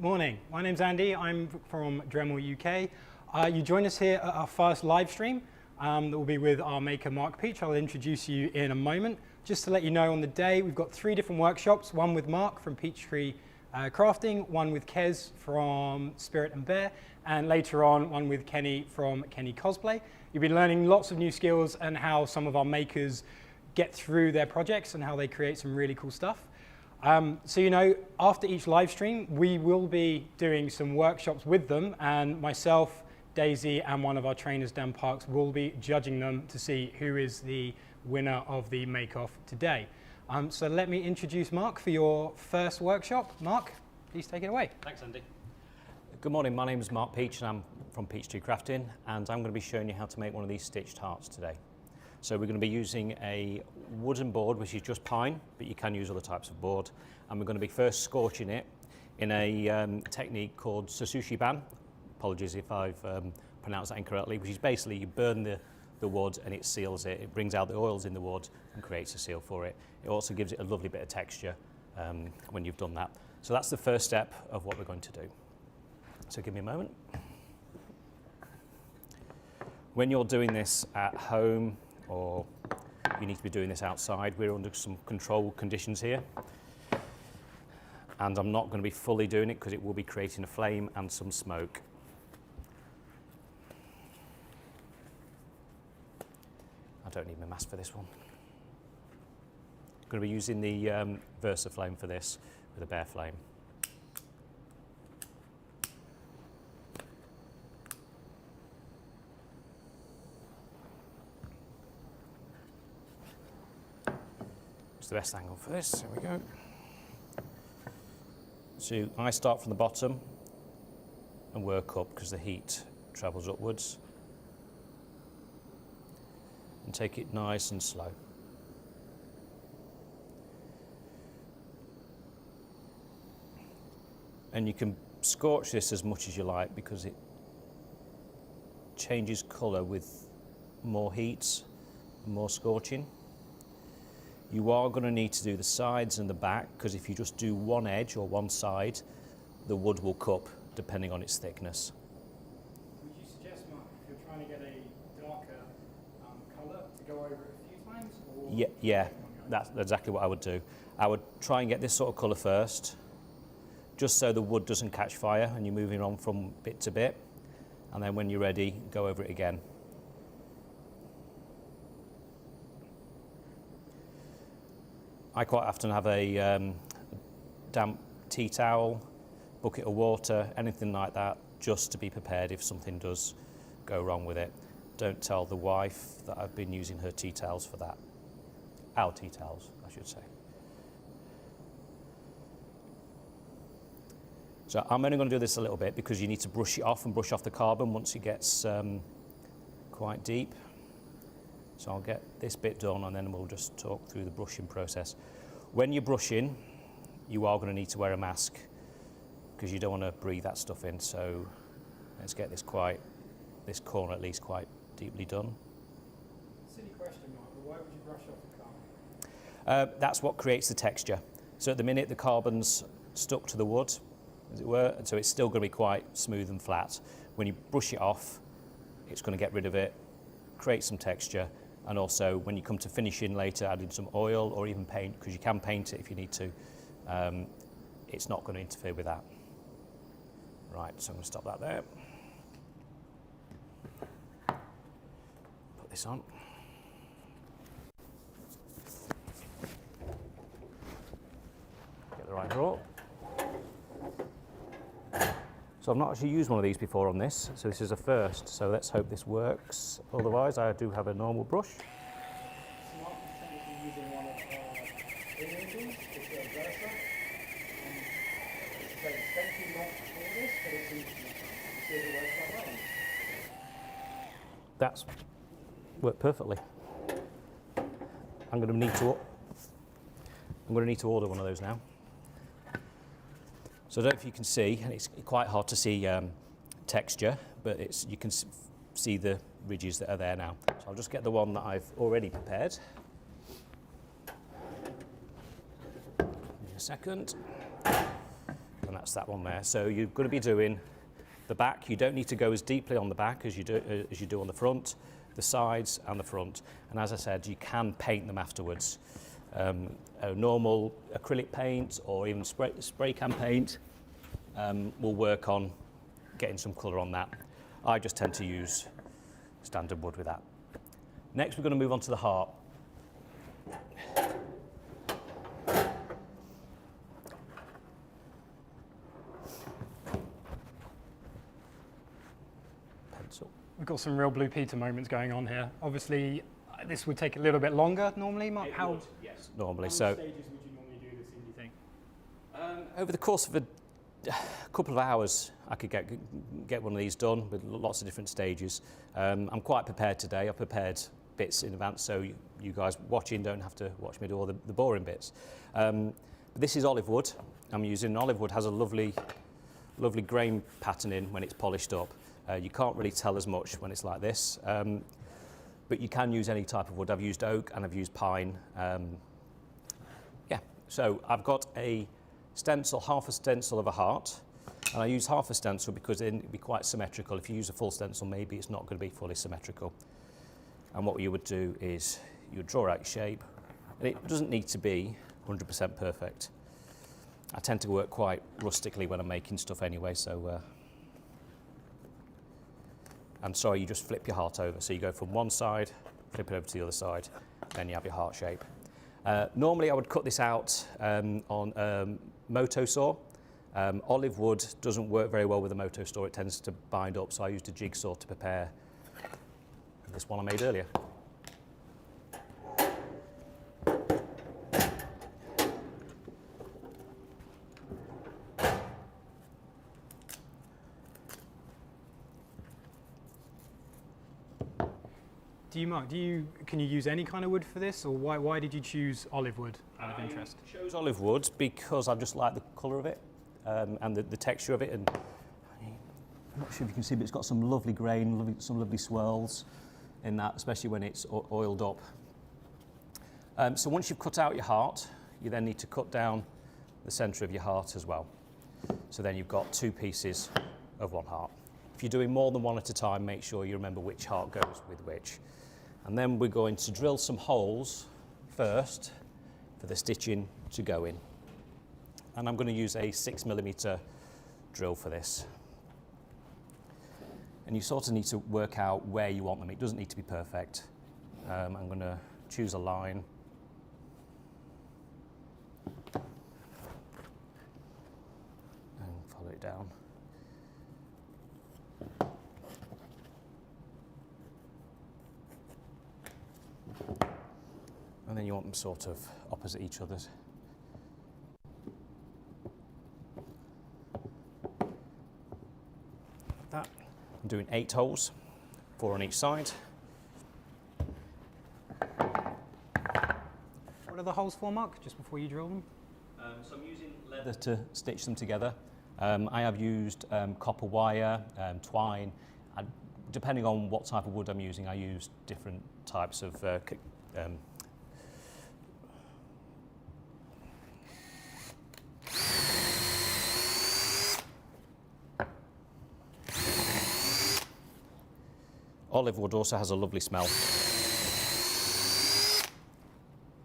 Morning, my name's Andy, I'm from Dremel UK. You join us here at our first live stream that will be with our maker Mark Peach. I'll introduce you in a moment. Just to let you know, on the day we've got 3 different workshops, one with Mark from Peachtree Crafting, one with Kez from Spirit and Bear, and later on one with Kenny from Kenny Cosplay. You'll be learning lots of new skills and how some of our makers get through their projects and how they create some really cool stuff. So, you know, after each live stream, we will be doing some workshops with them, and myself, Daisy, and one of our trainers, Dan Parks, will be judging them to see who is the winner of the make-off today. So let me introduce Mark for your first workshop. Mark, please take it away. Thanks, Andy. Good morning, my name is Mark Peach and I'm from Peachtree Crafting, and I'm going to be showing you how to make one of these stitched hearts today. So we're going to be using a wooden board, which is just pine, but you can use other types of board. And we're going to be first scorching it in a technique called Sushi Ban. Apologies if I've pronounced that incorrectly, which is basically you burn the wood and it seals it. It brings out the oils in the wood and creates a seal for it. It also gives it a lovely bit of texture when you've done that. So that's the first step of what we're going to do. So give me a moment. When you're doing this at home, or you need to be doing this outside, we're under some controlled conditions here. And I'm not going to be fully doing it because it will be creating a flame and some smoke. I don't need my mask for this one. I'm going to be using the Versa flame for this with a bare flame. The best angle for this. There we go. So I start from the bottom and work up because the heat travels upwards, and take it nice and slow. And you can scorch this as much as you like because it changes colour with more heat and more scorching. You are going to need to do the sides and the back, because if you just do one edge or one side, the wood will cup depending on its thickness. Would you suggest, Mark, if you're trying to get a darker colour, to go over it a few times? Or Yeah, that's exactly what I would do. I would try and get this sort of colour first, just so the wood doesn't catch fire and you're moving on from bit to bit. And then when you're ready, go over it again. I quite often have a damp tea towel, bucket of water, anything like that, just to be prepared if something does go wrong with it. Don't tell the wife that I've been using her tea towels for that. Our tea towels, I should say. So I'm only going to do this a little bit because you need to brush it off and brush off the carbon once it gets quite deep. So I'll get this bit done and then we'll just talk through the brushing process. When you're brushing, you are going to need to wear a mask because you don't want to breathe that stuff in. So let's get this corner at least quite deeply done. Silly question, Mark, but why would you brush off the carbon? That's what creates the texture. So at the minute the carbon's stuck to the wood, as it were, and so it's still going to be quite smooth and flat. When you brush it off, it's going to get rid of it, create some texture. And also, when you come to finishing later, add in some oil or even paint, because you can paint it if you need to. It's not going to interfere with that. Right, so I'm going to stop that there. Put this on. Get the right drawer. So I've not actually used one of these before on this, so this is a first, so let's hope this works. Otherwise, I do have a normal brush. So Mark is technically using one of our engines, it's a Versa. It's very expensive not for this, but it's easy to see if it works that way. That's worked perfectly. I'm going to need to order one of those now. So I don't know if you can see, and it's quite hard to see texture, but you can see the ridges that are there now. So I'll just get the one that I've already prepared. Give me a second. And that's that one there. So you're going to be doing the back. You don't need to go as deeply on the back as you do on the front, the sides and the front. And as I said, you can paint them afterwards. A normal acrylic paint or even spray can paint will work on getting some colour on that. I just tend to use standard wood with that. Next we're going to move on to the heart. Pencil. We've got some real Blue Peter moments going on here. Obviously, this would take a little bit longer normally. Mark, how would, yes, normally. How so, many stages would you normally do this in, do you think? Over the course of a couple of hours, I could get one of these done with lots of different stages. I'm quite prepared today. I've prepared bits in advance, so you guys watching don't have to watch me do all the boring bits. But this is olive wood. I'm using olive wood. Has a lovely grain pattern in when it's polished up. You can't really tell as much when it's like this, but you can use any type of wood. I've used oak and I've used pine. Yeah, so I've got a stencil, half a stencil of a heart, and I use half a stencil because then it'd be quite symmetrical. If you use a full stencil, maybe it's not going to be fully symmetrical. And what you would do is you would draw out your shape, and it doesn't need to be 100% perfect. I tend to work quite rustically when I'm making stuff anyway, so and sorry, you just flip your heart over. So you go from one side, flip it over to the other side, then you have your heart shape. Normally I would cut this out on a moto saw. Olive wood doesn't work very well with a moto saw. It tends to bind up, so I used a jigsaw to prepare this one I made earlier. Can you use any kind of wood for this, or why did you choose olive wood out of interest? I chose olive wood because I just like the colour of it and the texture of it, and I'm not sure if you can see, but it's got some lovely grain, some lovely swirls in that, especially when it's oiled up. So once you've cut out your heart, you then need to cut down the centre of your heart as well. So then you've got two pieces of one heart. If you're doing more than one at a time, make sure you remember which heart goes with which. And then we're going to drill some holes first for the stitching to go in. And I'm going to use a 6mm drill for this. And you sort of need to work out where you want them. It doesn't need to be perfect. I'm going to choose a line. And follow it down. And then you want them sort of opposite each other. Like that. I'm doing 8 holes, 4 on each side. What are the holes for, Mark, just before you drill them? So I'm using leather to stitch them together. I have used copper wire, twine. Depending on what type of wood I'm using, I use different types of olive wood also has a lovely smell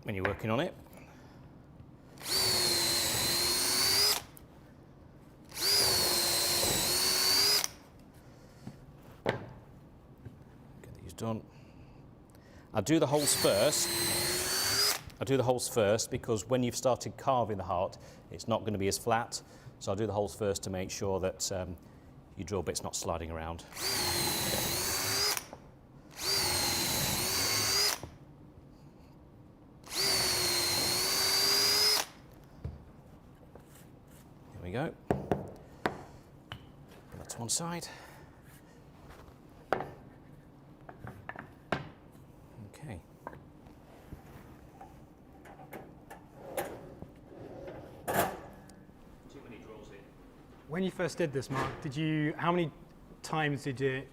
when you're working on it. Get these done. I do the holes first because when you've started carving the heart, it's not going to be as flat. So I'll do the holes first to make sure that your drill bit's not sliding around. Here we go. Put that to one side. Okay. Too many drills in. When you first did this, Mark, how many times did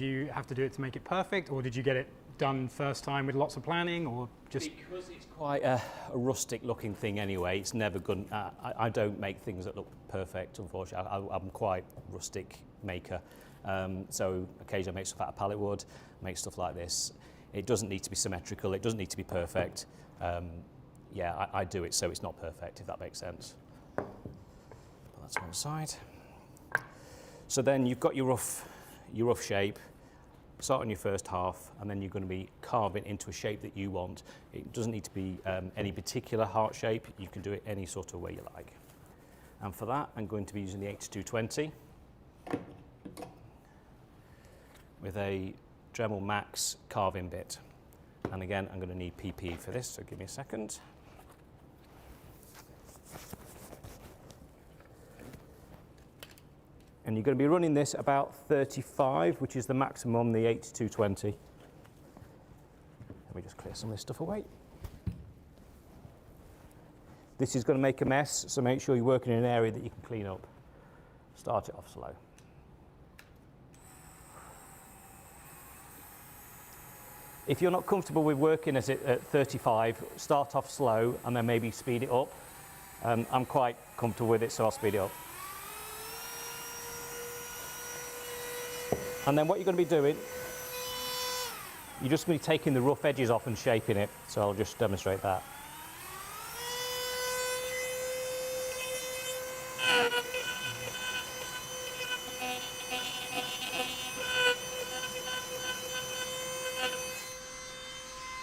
you have to do it to make it perfect, or did you get it done first time with lots of planning, or just? Because it's quite a rustic looking thing anyway, it's never good. I don't make things that look perfect, unfortunately. I'm quite rustic maker. So occasionally I make stuff out of pallet wood, make stuff like this. It doesn't need to be symmetrical, it doesn't need to be perfect. Yeah, I do it so it's not perfect, if that makes sense. Put that to one side. So then you've got your rough shape. Start on your first half, and then you're going to be carving into a shape that you want. It doesn't need to be any particular heart shape. You can do it any sort of way you like. And for that, I'm going to be using the 8-220 with a Dremel Max carving bit. And again, I'm going to need PPE for this, so give me a second. And you're going to be running this about 35, which is the maximum, the 8-220. Let me just clear some of this stuff away. This is going to make a mess, so make sure you're working in an area that you can clean up. Start it off slow. If you're not comfortable with working at 35, start off slow and then maybe speed it up. I'm quite comfortable with it, so I'll speed it up. And then what you're going to be doing, you're just going to be taking the rough edges off and shaping it. So I'll just demonstrate that.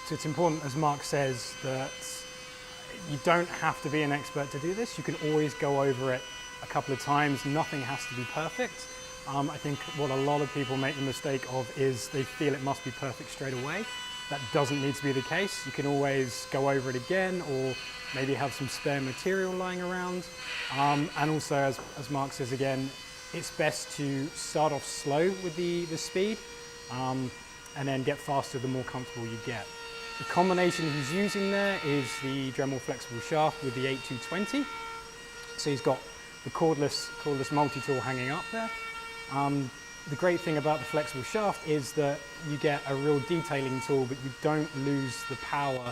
So it's important, as Mark says, that you don't have to be an expert to do this. You can always go over it a couple of times. Nothing has to be perfect. I think what a lot of people make the mistake of is they feel it must be perfect straight away. That doesn't need to be the case. You can always go over it again, or maybe have some spare material lying around. And also, as Mark says again, it's best to start off slow with the speed, and then get faster the more comfortable you get. The combination he's using there is the Dremel flexible shaft with the 8-220. So he's got the cordless multi-tool hanging up there. The great thing about the flexible shaft is that you get a real detailing tool, but you don't lose the power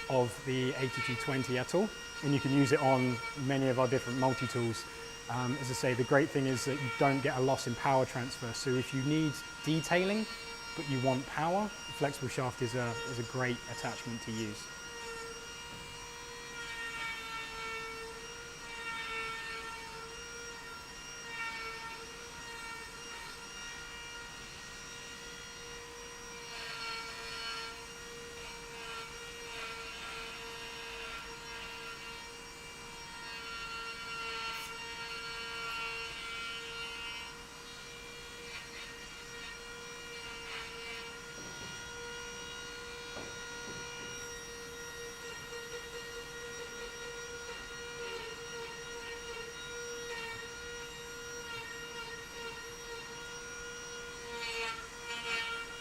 of the 8-220 at all. And you can use it on many of our different multi-tools. As I say, the great thing is that you don't get a loss in power transfer. So if you need detailing, but you want power, the flexible shaft is a great attachment to use.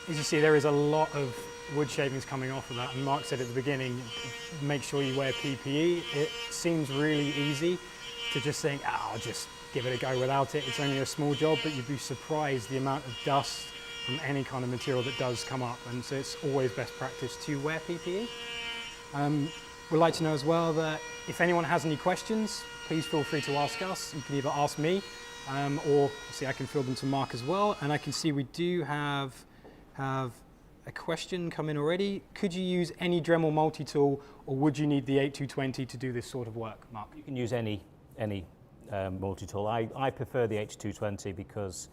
As you see, there is a lot of wood shavings coming off of that, and Mark said at the beginning, make sure you wear PPE. It seems really easy to just think, I'll just give it a go without it. It's only a small job, but you'd be surprised the amount of dust from any kind of material that does come up, and so it's always best practice to wear PPE. We'd like to know as well that if anyone has any questions, please feel free to ask us. You can either ask me, or see, I can field them to Mark as well. And I can see we do have a question come in already. Could you use any Dremel multi-tool, or would you need the 8-220 to do this sort of work, Mark? You can use any multi-tool. I prefer the 8-220 because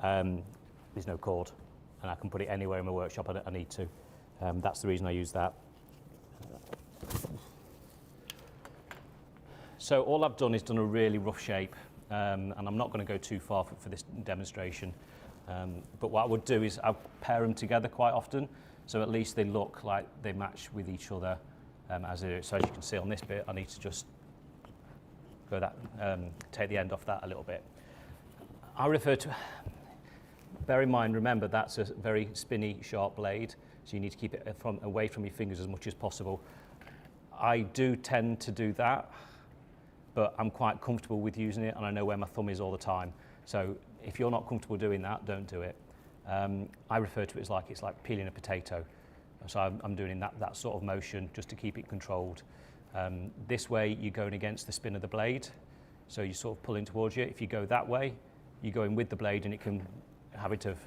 there's no cord, and I can put it anywhere in my workshop I need to. That's the reason I use that. So all I've done is done a really rough shape, and I'm not going to go too far for this demonstration. But what I would do is I'll pair them together quite often, so at least they look like they match with each other as they do. So as you can see on this bit, I need to just go that, take the end off that a little bit. I refer to, bear in mind, remember that's a very spinny, sharp blade, so you need to keep it away from your fingers as much as possible. I do tend to do that, but I'm quite comfortable with using it, and I know where my thumb is all the time. So if you're not comfortable doing that, don't do it. I refer to it as it's like peeling a potato. So I'm doing that sort of motion just to keep it controlled. This way you're going against the spin of the blade, so you're sort of pulling towards you. If you go that way, you're going with the blade and it can have it of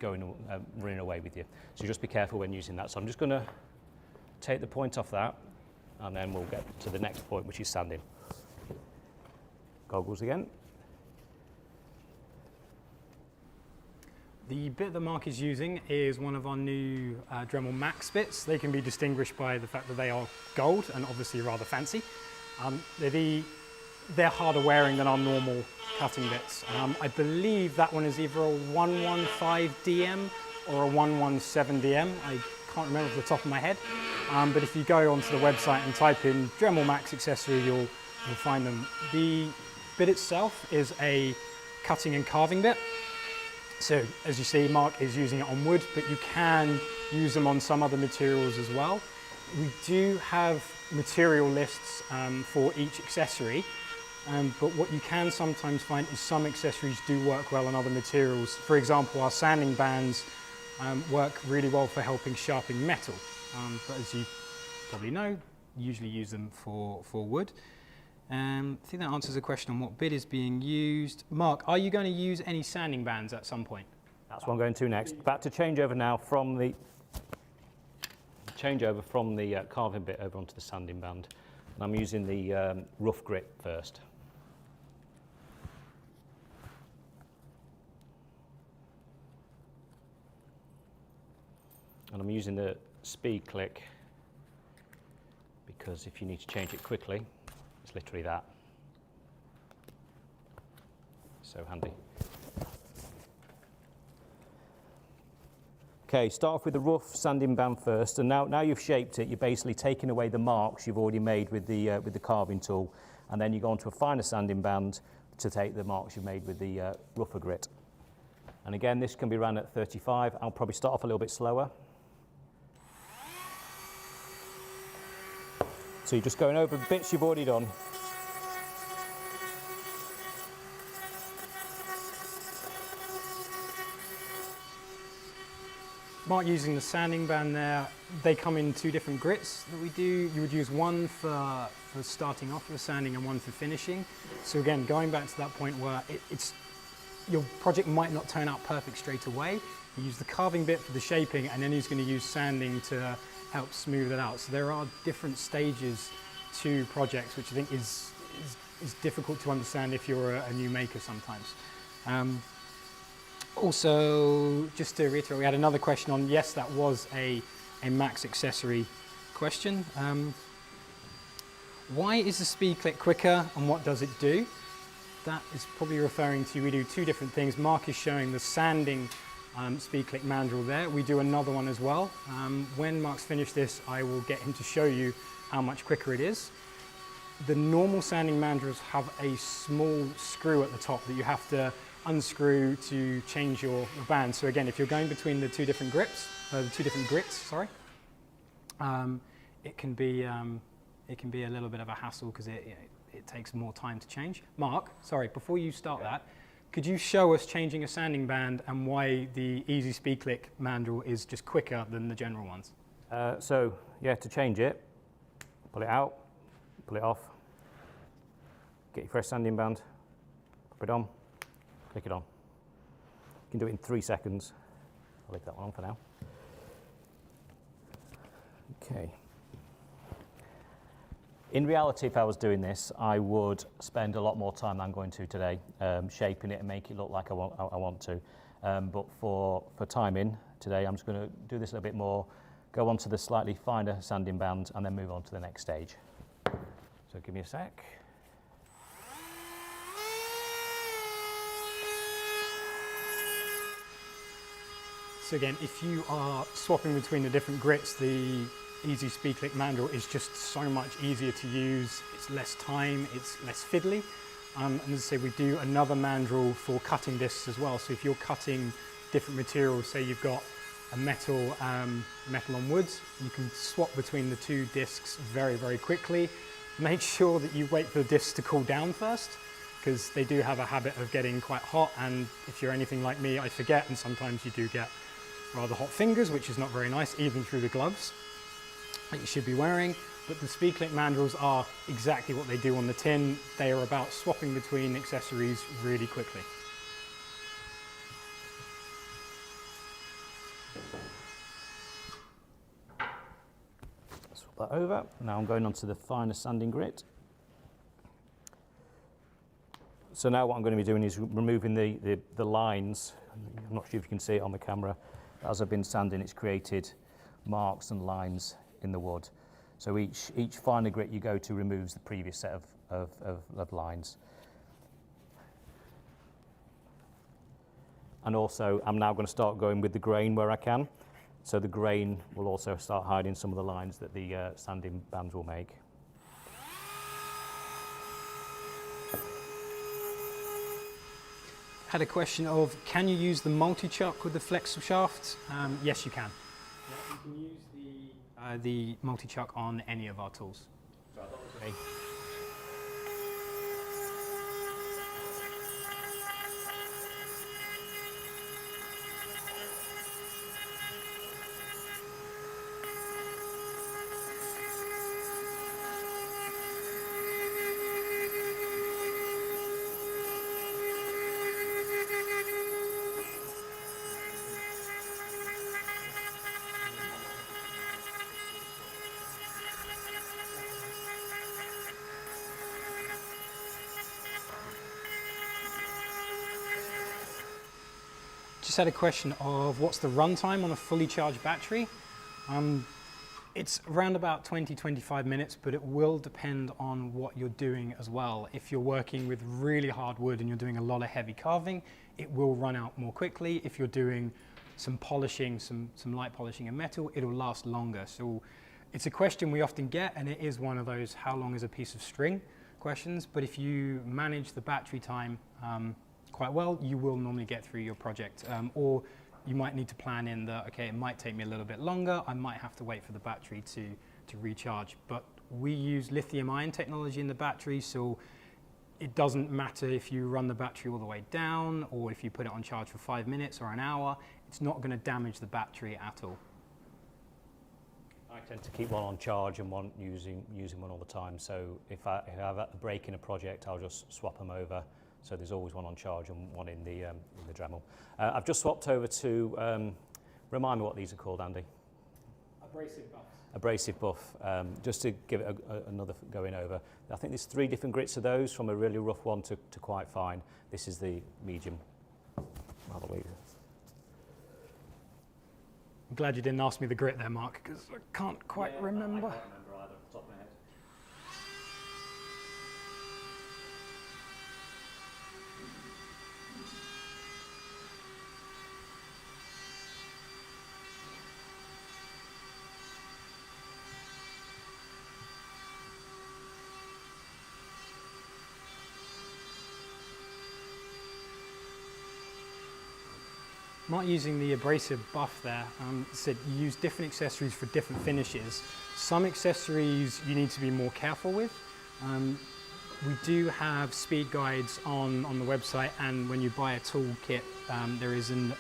going running away with you. So just be careful when using that. So I'm just going to take the point off that, and then we'll get to the next point, which is sanding. Goggles again. The bit that Mark is using is one of our new Dremel Max bits. They can be distinguished by the fact that they are gold and obviously rather fancy. They're harder wearing than our normal cutting bits. I believe that one is either a 115DM or a 117DM. I can't remember off the top of my head. But if you go onto the website and type in Dremel Max accessory, you'll find them. The bit itself is a cutting and carving bit. So as you see, Mark is using it on wood, but you can use them on some other materials as well. We do have material lists for each accessory, but what you can sometimes find is some accessories do work well on other materials. For example, our sanding bands work really well for helping sharpen metal, but as you probably know, usually use them for wood. I think that answers the question on what bit is being used. Mark, are you going to use any sanding bands at some point? That's what I'm going to next. About to change over now from the carving bit over onto the sanding band. And I'm using the rough grit first. And I'm using the speed click because if you need to change it quickly, it's literally that. So handy. Okay, start off with the rough sanding band first, and now you've shaped it, you're basically taking away the marks you've already made with the carving tool, and then you go on to a finer sanding band to take the marks you've made with the rougher grit. And again, this can be ran at 35. I'll probably start off a little bit slower. So you're just going over the bits you've already done. Mark using the sanding band there, they come in two different grits that we do. You would use one for starting off with sanding and one for finishing. So again, going back to that point where your project might not turn out perfect straight away. You use the carving bit for the shaping, and then he's going to use sanding to help smooth it out. So there are different stages to projects, which I think is difficult to understand if you're a new maker sometimes. Also, just to reiterate, we had another question on, yes, that was a Max accessory question. Why is the speed click quicker and what does it do? That is probably referring to, we do two different things. Mark is showing the sanding speed click mandrel there. We do another one as well. When Mark's finished this, I will get him to show you how much quicker it is. The normal sanding mandrels have a small screw at the top that you have to unscrew to change your band. So again, if you're going between the two different grits, it can be a little bit of a hassle because it takes more time to change. Mark, sorry, before you start that, could you show us changing a sanding band and why the easy speed click mandrel is just quicker than the general ones? So yeah, to change it, pull it out, pull it off, get your fresh sanding band, pop it on, click it on. You can do it in 3 seconds. I'll leave that one on for now. Okay. In reality, if I was doing this, I would spend a lot more time than I'm going to today, shaping it and make it look like I want to. But for timing today, I'm just going to do this a little bit more, go on to the slightly finer sanding band, and then move on to the next stage. So give me a sec. So again, if you are swapping between the different grits, the easy speed click mandrel is just so much easier to use. It's less time, it's less fiddly. And as I say, we do another mandrel for cutting discs as well. So if you're cutting different materials, say you've got a metal on wood, you can swap between the two discs very, very quickly. Make sure that you wait for the discs to cool down first, because they do have a habit of getting quite hot, and if you're anything like me, I forget, and sometimes you do get rather hot fingers, which is not very nice, even through the gloves that you should be wearing. But the speed click mandrels are exactly what they do on the tin. They are about swapping between accessories really quickly. Swap that over. Now I'm going on to the finer sanding grit. So now what I'm going to be doing is removing the lines. I'm not sure if you can see it on the camera. As I've been sanding, it's created marks and lines in the wood. So each finer grit you go to removes the previous set of lines. And also, I'm now going to start going with the grain where I can. So the grain will also start hiding some of the lines that the sanding bands will make. Had a question of, can you use the multi-chuck with the flex shaft? Yes, you can. Yeah, you can use the multi-chuck on any of our tools. Okay. Just had a question of what's the runtime on a fully charged battery? It's around about 20-25 minutes, but it will depend on what you're doing as well. If you're working with really hard wood and you're doing a lot of heavy carving, it will run out more quickly. If you're doing some polishing, some light polishing of metal, it'll last longer. So it's a question we often get, and it is one of those how long is a piece of string questions. But if you manage the battery time quite well, you will normally get through your project. Or you might need to plan in that, okay, it might take me a little bit longer, I might have to wait for the battery to recharge. But we use lithium ion technology in the battery, so it doesn't matter if you run the battery all the way down or if you put it on charge for 5 minutes or an hour, it's not going to damage the battery at all. I tend to keep one on charge and one using one all the time. So if I have a break in a project, I'll just swap them over. So there's always one on charge and one in the Dremel. I've just swapped over to, remind me what these are called, Andy? Abrasive buffs. Abrasive buff, just to give it another going over. I think there's 3 different grits of those, from a really rough one to quite fine. This is the medium, I believe. I'm glad you didn't ask me the grit there, Mark, because I can't quite remember. I can't remember either off the top of my head. Not using the abrasive buff there, said you use different accessories for different finishes. Some accessories you need to be more careful with. We do have speed guides on the website, and when you buy a tool kit, there is an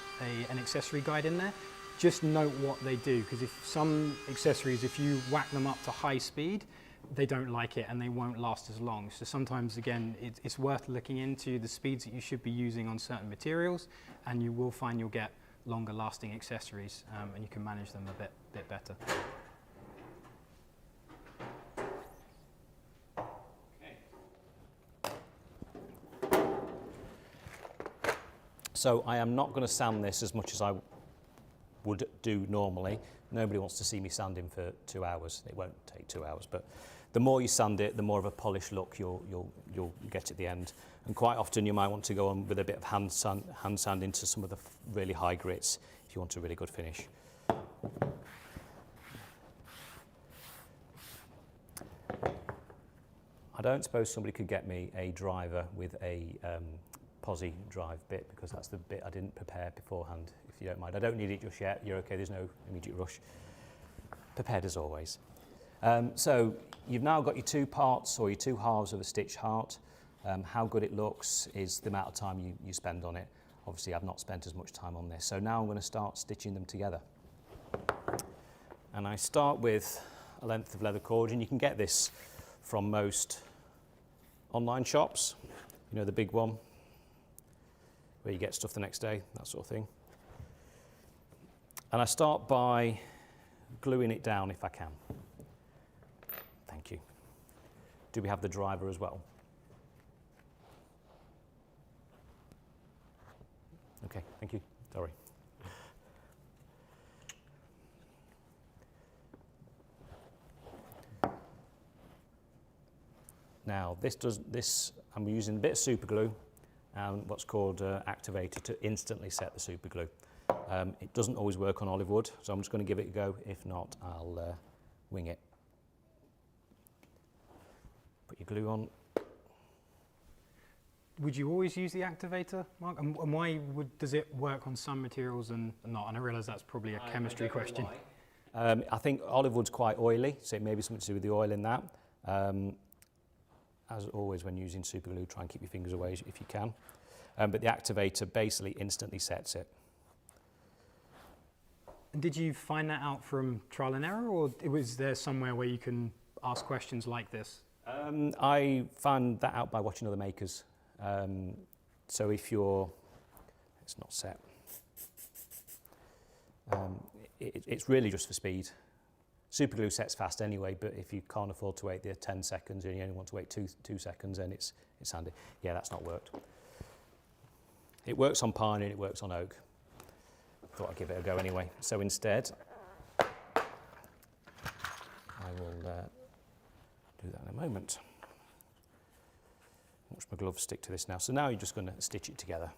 accessory guide in there. Just note what they do, because if some accessories, if you whack them up to high speed, they don't like it and they won't last as long. So sometimes, again, it's worth looking into the speeds that you should be using on certain materials, and you will find you'll get longer lasting accessories, and you can manage them a bit better. So I am not going to sand this as much as I would do normally. Nobody wants to see me sanding for 2 hours. It won't take 2 hours, but the more you sand it, the more of a polished look you'll get at the end. And quite often you might want to go on with a bit of hand sand into some of the really high grits if you want a really good finish. I don't suppose somebody could get me a driver with a posi drive bit, because that's the bit I didn't prepare beforehand, if you don't mind. I don't need it just yet. You're okay, there's no immediate rush. Prepared as always. So you've now got your 2 parts, or your 2 halves of a stitched heart. How good it looks is the amount of time you spend on it. Obviously, I've not spent as much time on this. So now I'm going to start stitching them together. And I start with a length of leather cord, and you can get this from most online shops. You know, the big one, where you get stuff the next day, that sort of thing. And I start by gluing it down if I can. Thank you. Do we have the driver as well? Okay, thank you. Sorry. Now, I'm using a bit of super glue and what's called activator to instantly set the super glue. It doesn't always work on olive wood, so I'm just going to give it a go. If not, I'll wing it. Put your glue on. Would you always use the activator, Mark? And why does it work on some materials and not? And I realise that's probably a chemistry question. I think olive wood's quite oily, so it may be something to do with the oil in that. As always, when using super glue, try and keep your fingers away if you can. But the activator basically instantly sets it. And did you find that out from trial and error, or was there somewhere where you can ask questions like this? I found that out by watching other makers. So if it's not set, it's really just for speed. Super glue sets fast anyway, but if you can't afford to wait the 10 seconds and you only want to wait two seconds, then it's handy. Yeah, that's not worked. It works on pine and it works on oak. Thought I'd give it a go anyway. So instead, I will do that in a moment. Watch my gloves stick to this now. So now you're just going to stitch it together.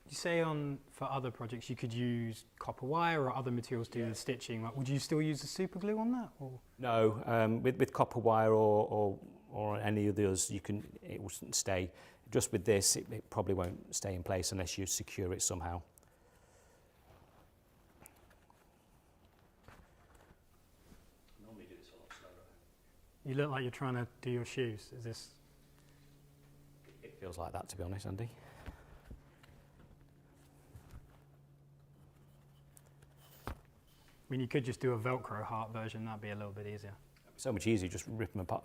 You say for other projects you could use copper wire or other materials to do the stitching. Like, would you still use the super glue on that? Or? No, with copper wire or any of the others, it will stay. Just with this, it probably won't stay in place unless you secure it somehow. Normally do this a lot slower. You look like you're trying to do your shoes. Is this? It feels like that, to be honest, Andy. I mean, you could just do a Velcro heart version. That'd be a little bit easier. So much easier, just rip them apart.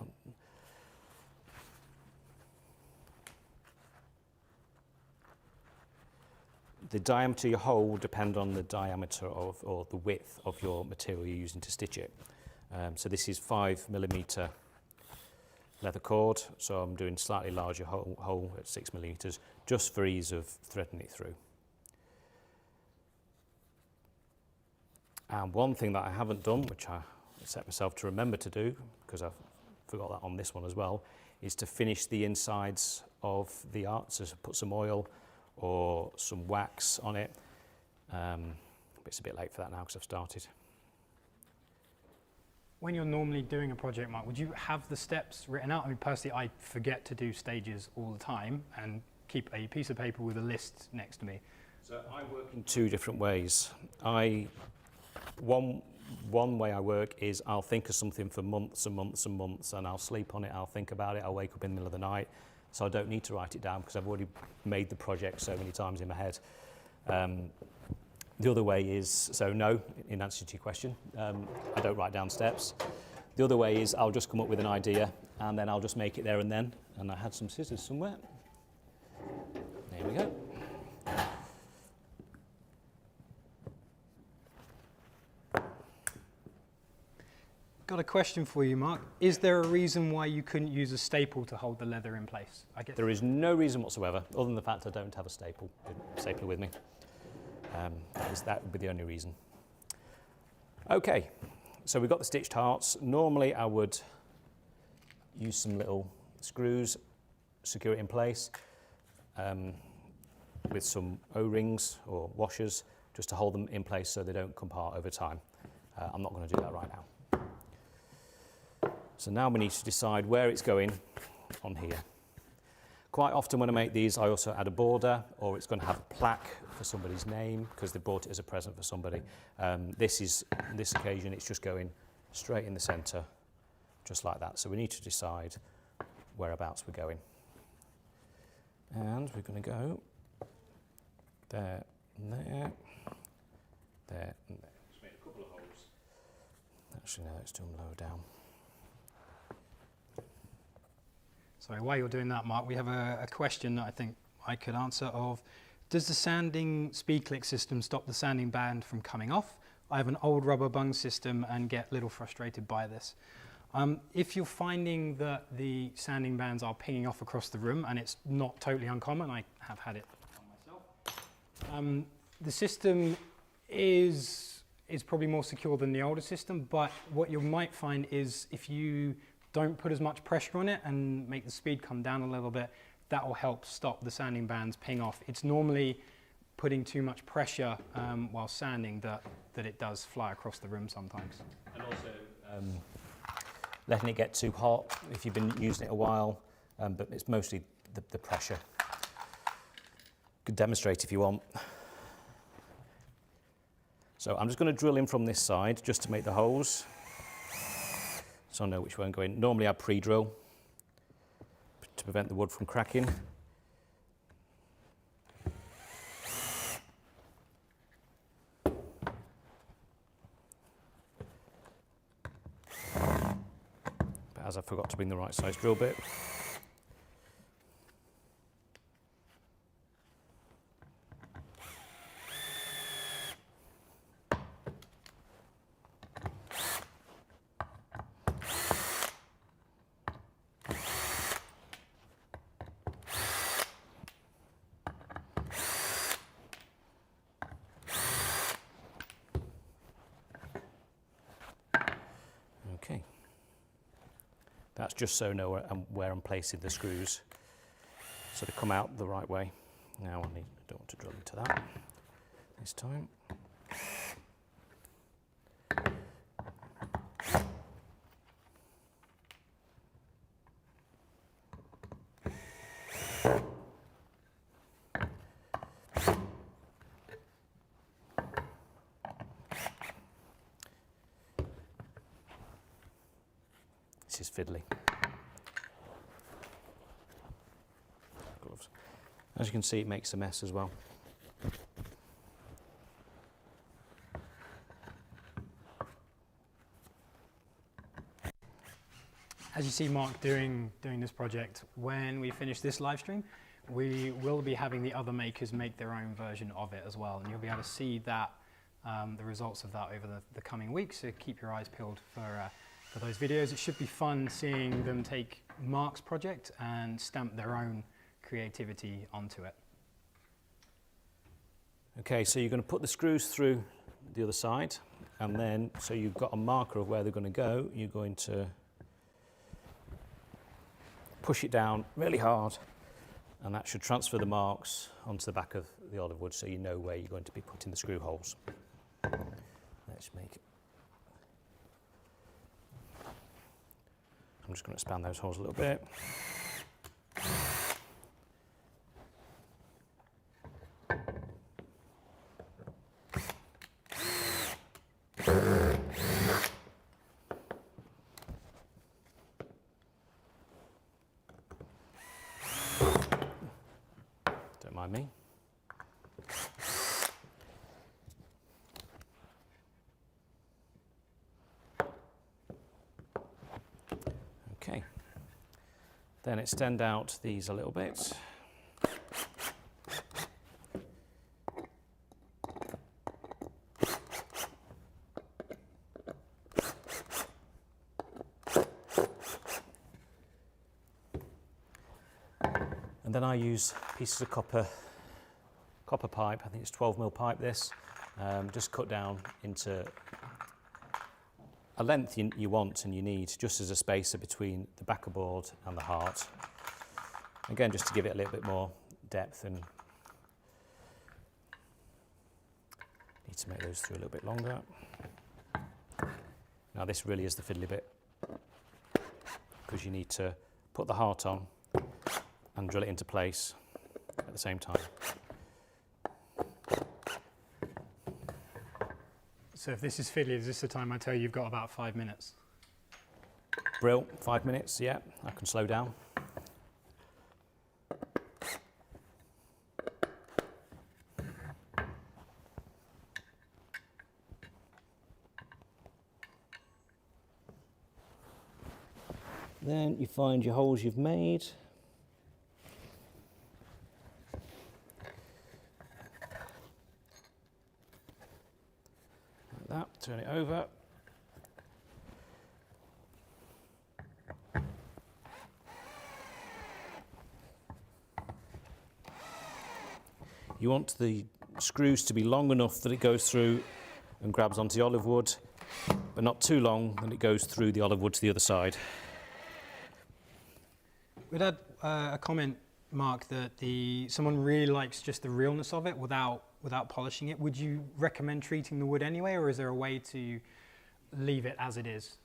The diameter of your hole will depend on the diameter or the width of your material you're using to stitch it. So this is 5mm leather cord, so I'm doing slightly larger hole at 6mm, just for ease of threading it through. And one thing that I haven't done, which I set myself to remember to do, because I forgot that on this one as well, is to finish the insides of the art. So put some oil or some wax on it. But it's a bit late for that now because I've started. When you're normally doing a project, Mark, would you have the steps written out? I mean, personally, I forget to do stages all the time and keep a piece of paper with a list next to me. So I work in two different ways. One way I work is I'll think of something for months and months and months, and I'll sleep on it, I'll think about it, I'll wake up in the middle of the night, so I don't need to write it down because I've already made the project so many times in my head. The other way is, so no, in answer to your question, I don't write down steps. The other way is I'll just come up with an idea and then I'll just make it there and then. And I had some scissors somewhere. There we go. Got a question for you, Mark. Is there a reason why you couldn't use a staple to hold the leather in place? I guess there is no reason whatsoever, other than the fact I don't have a stapler with me. That would be the only reason. Okay, so we've got the stitched hearts. Normally I would use some little screws, secure it in place with some O-rings or washers just to hold them in place so they don't come apart over time. I'm not going to do that right now. So now we need to decide where it's going on here. Quite often when I make these, I also add a border, or it's going to have a plaque for somebody's name because they bought it as a present for somebody. This occasion, it's just going straight in the centre, just like that. So we need to decide whereabouts we're going. And we're going to go there and there, there and there. Just made a couple of holes. Actually, no, let's do them lower down. So while you're doing that, Mark, we have a question that I think I could answer of, does the sanding speed click system stop the sanding band from coming off? I have an old rubber bung system and get a little frustrated by this. If you're finding that the sanding bands are pinging off across the room, and it's not totally uncommon, I have had it on myself, the system is probably more secure than the older system, but what you might find is if you don't put as much pressure on it and make the speed come down a little bit, that will help stop the sanding bands ping off. It's normally putting too much pressure while sanding that it does fly across the room sometimes. And also letting it get too hot if you've been using it a while, but it's mostly the pressure. Could demonstrate if you want. So I'm just going to drill in from this side just to make the holes, so I know which way I'm going. Normally I pre-drill to prevent the wood from cracking. But as I forgot to bring the right size drill bit. Okay, that's just so I know where I'm placing the screws, so they come out the right way. Now I don't want to drill into that this time. This is fiddly. Gloves. As you can see, it makes a mess as well. As you see Mark doing this project, when we finish this live stream, we will be having the other makers make their own version of it as well, and you'll be able to see that the results of that over the coming weeks, so keep your eyes peeled for those videos. It should be fun seeing them take Mark's project and stamp their own creativity onto it. Okay, so you're going to put the screws through the other side, and then so you've got a marker of where they're going to go. You're going to push it down really hard, and that should transfer the marks onto the back of the olive wood, so you know where you're going to be putting the screw holes. Let's make it. I'm just going to expand those holes a little bit. Don't mind me. Okay, then extend out these a little bit. And then I use pieces of copper pipe. I think it's 12mm pipe this, just cut down into a length you want and you need, just as a spacer between the backer board and the heart. Again, just to give it a little bit more depth, and need to make those through a little bit longer. Now this really is the fiddly bit, because you need to put the heart on and drill it into place at the same time. So if this is fiddly, is this the time I tell you you've got about 5 minutes? Brill, 5 minutes, yeah, I can slow down. Then you find your holes you've made. Like that, turn it over. You want the screws to be long enough that it goes through and grabs onto the olive wood, but not too long that it goes through the olive wood to the other side. We'd had a comment, Mark, that someone really likes just the realness of it without polishing it. Would you recommend treating the wood anyway, or is there a way to leave it as it is?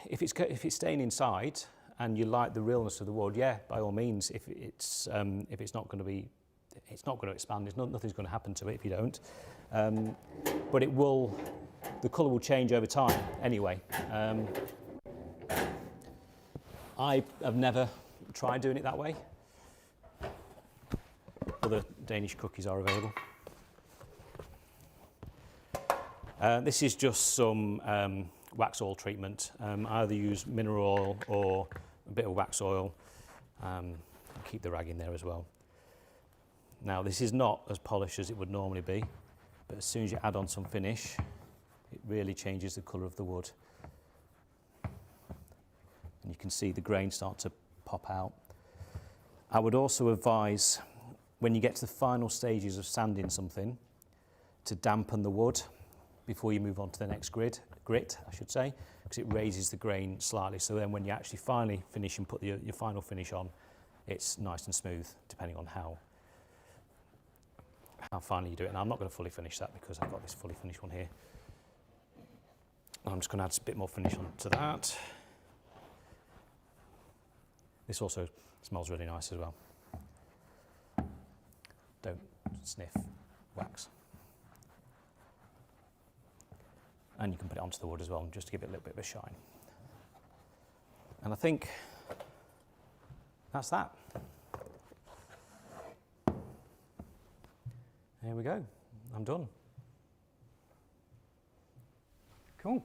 If it's staying inside and you like the realness of the wood, yeah, by all means. If it's not going to be, it's not going to expand. Nothing's going to happen to it if you don't. But it will. The colour will change over time anyway. I have never tried doing it that way. Other Danish cookies are available. This is just some wax oil treatment. I either use mineral oil or a bit of wax oil. Keep the rag in there as well. Now this is not as polished as it would normally be, but as soon as you add on some finish, it really changes the colour of the wood. And you can see the grain start to pop out. I would also advise, when you get to the final stages of sanding something, to dampen the wood before you move on to the next grit, I should say, because it raises the grain slightly. So then when you actually finally finish and put your final finish on, it's nice and smooth, depending on how finely you do it. And I'm not going to fully finish that because I've got this fully finished one here. I'm just going to add a bit more finish onto that. This also smells really nice as well. Don't sniff wax. And you can put it onto the wood as well, just to give it a little bit of a shine. And I think that's that. There we go. I'm done. Cool.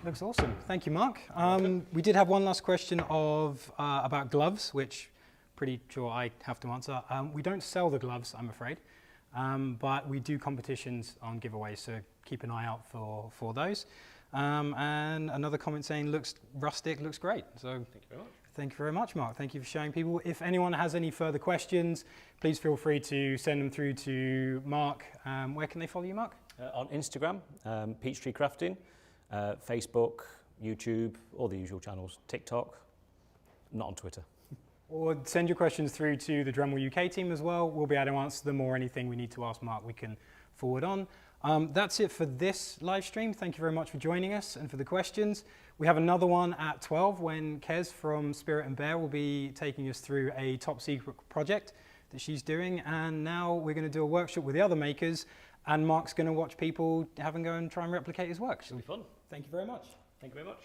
Looks awesome. Thank you, Mark. We did have one last question about gloves, which pretty sure I have to answer. We don't sell the gloves, I'm afraid, but we do competitions on giveaways, so keep an eye out for those. And another comment saying, looks rustic, looks great. So thank you very much. Thank you very much, Mark. Thank you for showing people. If anyone has any further questions, please feel free to send them through to Mark. Where can they follow you, Mark? On Instagram, Peachtree Crafting, Facebook, YouTube, all the usual channels, TikTok, not on Twitter. Or send your questions through to the Dremel UK team as well. We'll be able to answer them, or anything we need to ask Mark we can forward on. That's it for this live stream. Thank you very much for joining us and for the questions. We have another one at 12 when Kez from Spirit and Bear will be taking us through a top secret project that she's doing. And now we're going to do a workshop with the other makers, and Mark's going to watch people have and go and try and replicate his work. It'll be fun. Thank you very much. Thank you very much.